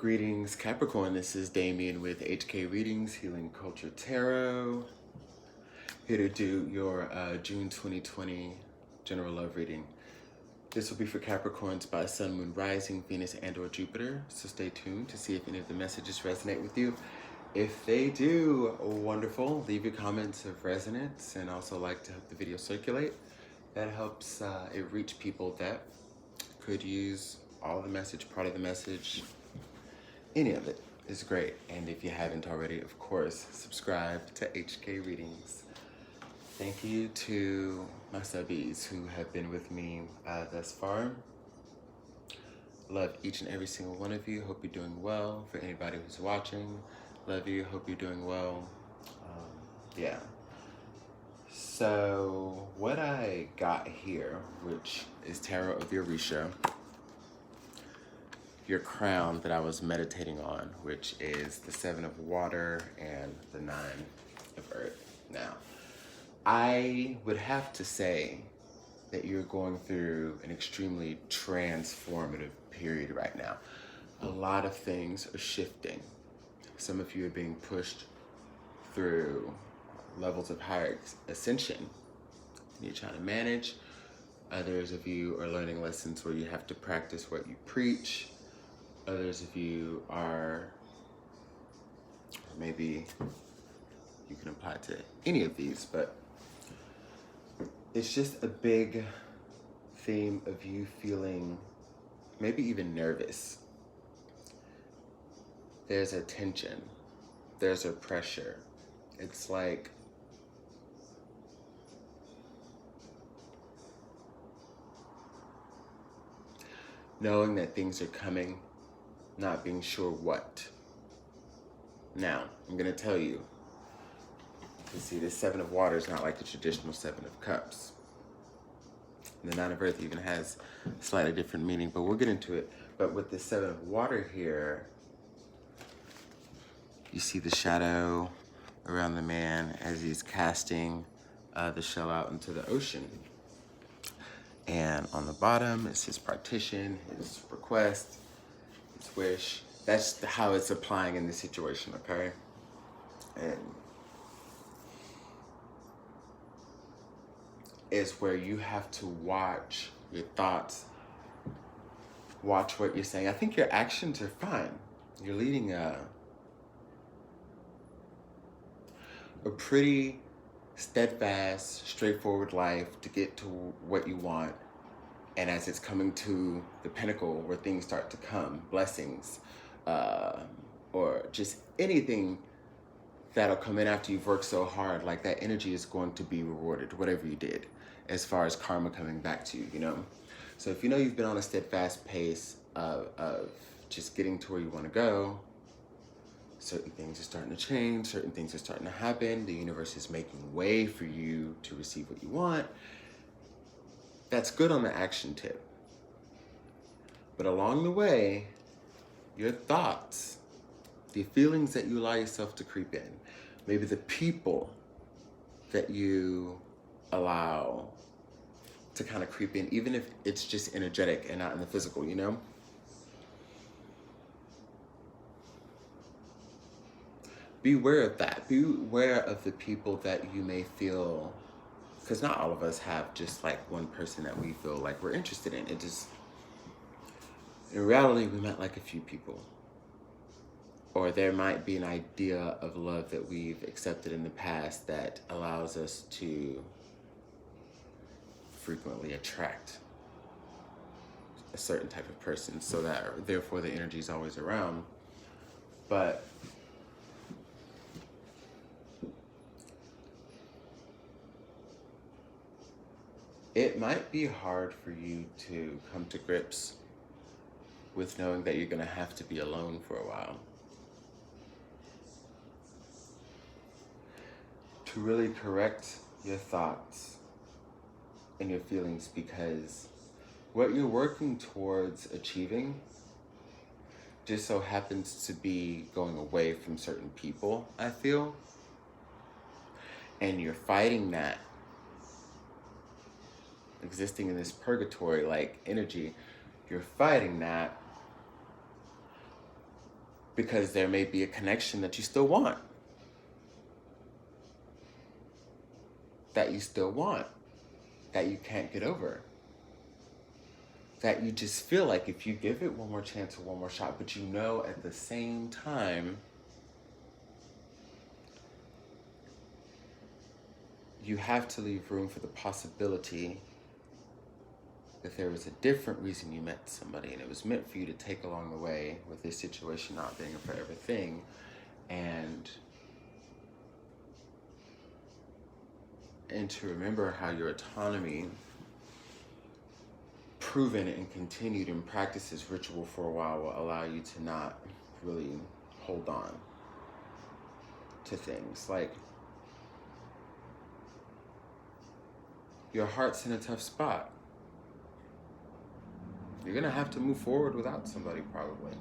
Greetings, Capricorn. This is Damien with HK Readings, Healing Culture Tarot. Here to do your June 2020 general love reading. This will be for Capricorns by Sun, Moon, Rising, Venus, and/or Jupiter. So stay tuned to see if any of the messages resonate with you. If they do, wonderful. Leave your comments of resonance and also like to help the video circulate. That helps it reach people that could use all of the message, part of the message. Any of it is great. And if you haven't already, of course, subscribe to HK Readings. Thank you to my subbies who have been with me thus far. Love each and every single one of you. Hope you're doing well. For anybody who's watching, love you. Hope you're doing well. Yeah. So what I got here, which is Tarot of Orisha, your crown that I was meditating on, which is the 7 of water and the 9 of earth. Now, I would have to say that you're going through an extremely transformative period right now. A lot of things are shifting. Some of you are being pushed through levels of higher ascension. You're trying to manage. Others of you are learning lessons where you have to practice what you preach. Others of you are, or maybe you can apply to any of these, but it's just a big theme of you feeling maybe even nervous. There's a tension, there's a pressure. It's like knowing that things are coming, not being sure what. Now, I'm gonna tell you, see, this 7 of water is not like the traditional 7 of cups. And the 9 of earth even has a slightly different meaning, but we'll get into it. But with the 7 of water here, you see the shadow around the man as he's casting the shell out into the ocean. And on the bottom is his partition, his request, his wish. That's how it's applying in this situation, okay? And is where you have to watch your thoughts, watch what you're saying. I think your actions are fine. You're leading a pretty steadfast, straightforward life to get to what you want. And as it's coming to the pinnacle where things start to come, blessings, or just anything that'll come in after you've worked so hard, like that energy is going to be rewarded, whatever you did, as far as karma coming back to you, you know? So if you know you've been on a steadfast pace of just getting to where you want to go, certain things are starting to change, certain things are starting to happen, the universe is making way for you to receive what you want. That's good on the action tip. But along the way, your thoughts, the feelings that you allow yourself to creep in, maybe the people that you allow to kind of creep in, even if it's just energetic and not in the physical, you know? Beware of that. Beware of the people that you may feel, because not all of us have just like one person that we feel like we're interested in. It just, in reality, we might like a few people. Or there might be an idea of love that we've accepted in the past that allows us to frequently attract a certain type of person, so that therefore the energy is always around. But it might be hard for you to come to grips with knowing that you're gonna have to be alone for a while. To really correct your thoughts and your feelings, because what you're working towards achieving just so happens to be going away from certain people, I feel. And you're fighting that, existing in this purgatory, 'purgatory, like, energy, you're fighting that, because there may be a connection that you still want. That you still want. That you can't get over. That you just feel like if you give it one more chance or one more shot, but you know at the same time, you have to leave room for the possibility that there was a different reason you met somebody and it was meant for you to take along the way, with this situation not being a forever thing. And to remember how your autonomy, proven and continued in practice as ritual for a while, will allow you to not really hold on to things. Like, your heart's in a tough spot. You're gonna have to move forward without somebody, probably.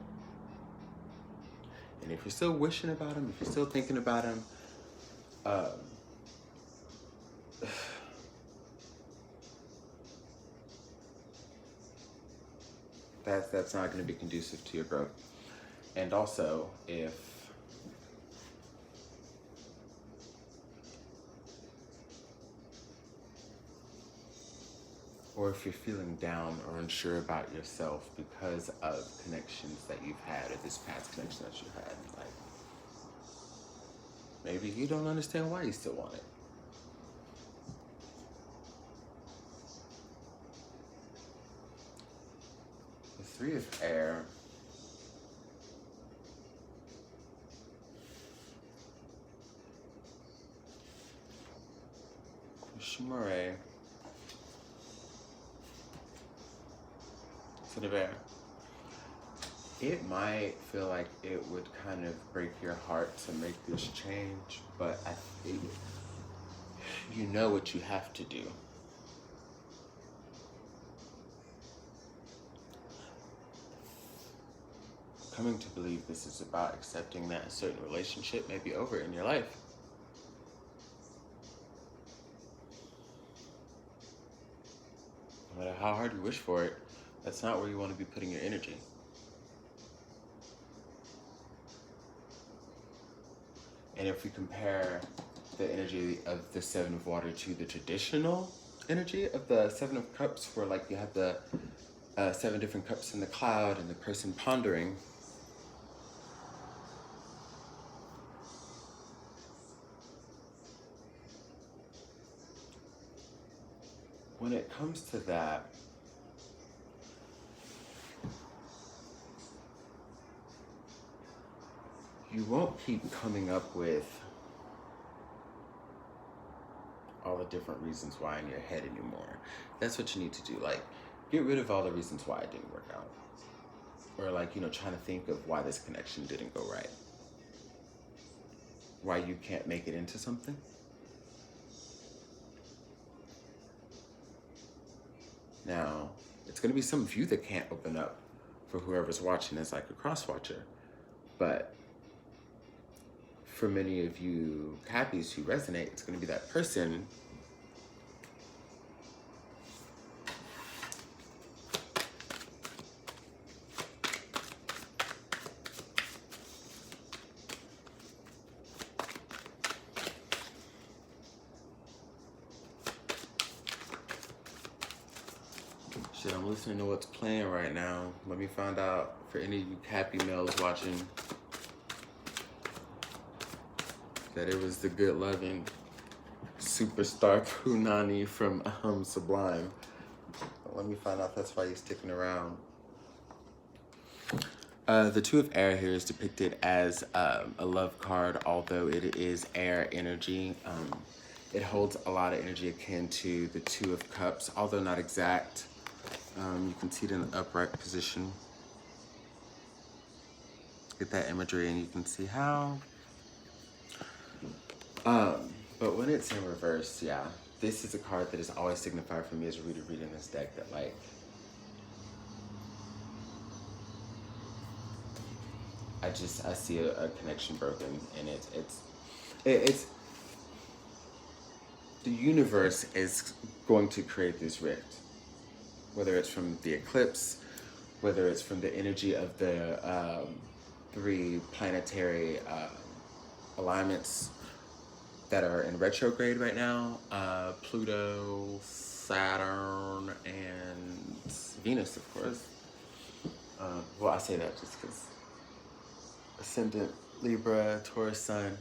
And if you're still wishing about him, if you're still thinking about him, that's not going to be conducive to your growth. And also, if you're feeling down or unsure about yourself because of connections that you've had, or this past connection that you had, like, maybe you don't understand why you still want it. The Three of Air. Shimore. Ten of Air. It might feel like it would kind of break your heart to make this change, but I think you know what you have to do. Coming to believe this is about accepting that a certain relationship may be over in your life. No matter how hard you wish for it, that's not where you want to be putting your energy. And if we compare the energy of the Seven of Water to the traditional energy of the Seven of Cups, where like you have the 7 different cups in the cloud and the person pondering, when it comes to that, you won't keep coming up with all the different reasons why in your head anymore. That's what you need to do. Like, get rid of all the reasons why it didn't work out. Or like, trying to think of why this connection didn't go right. Why you can't make it into something. Now, it's going to be some of you that can't open up for whoever's watching as like a cross-watcher. But for many of you Cappies who resonate, it's going to be that person shit, I'm listening to what's playing right now. Let me find out, for any of you Cappy males watching, that it was the good loving superstar Punani from Sublime. Let me find out that's why you're sticking around. The Two of Air here is depicted as a love card, although it is air energy. It holds a lot of energy akin to the Two of Cups, although not exact. You can see it in the upright position. Get that imagery and you can see how. But when it's in reverse, yeah, this is a card that is always signified for me as a reader reading this deck, that like, I see a connection broken, and it's the universe is going to create this rift, whether it's from the eclipse, whether it's from the energy of the 3 planetary alignments that are in retrograde right now. Pluto, Saturn, and Venus, of course. Well, I say that just because Ascendant, Libra, Taurus, Sun.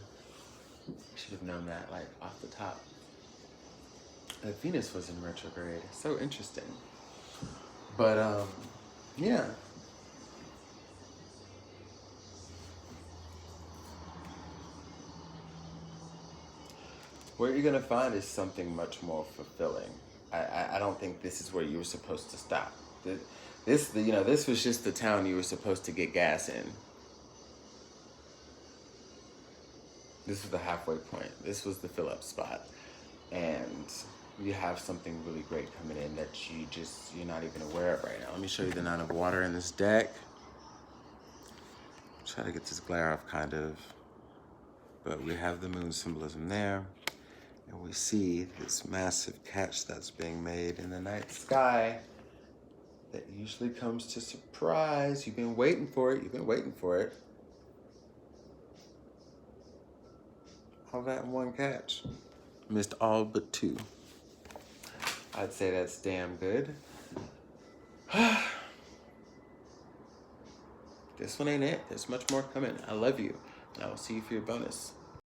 I should have known that, like, off the top. Venus was in retrograde. So interesting. But, yeah. What you're going to find is something much more fulfilling. I don't think this is where you were supposed to stop. This was just the town you were supposed to get gas in. This was the halfway point. This was the fill-up spot. And you have something really great coming in that you're not even aware of right now. Let me show you the 9 of water in this deck. Try to get this glare off, kind of. But we have the moon symbolism there. And we see this massive catch that's being made in the night sky that usually comes to surprise. You've been waiting for it. You've been waiting for it. All that in one catch. Missed all but 2. I'd say that's damn good. This one ain't it. There's much more coming. I love you. And I will see you for your bonus.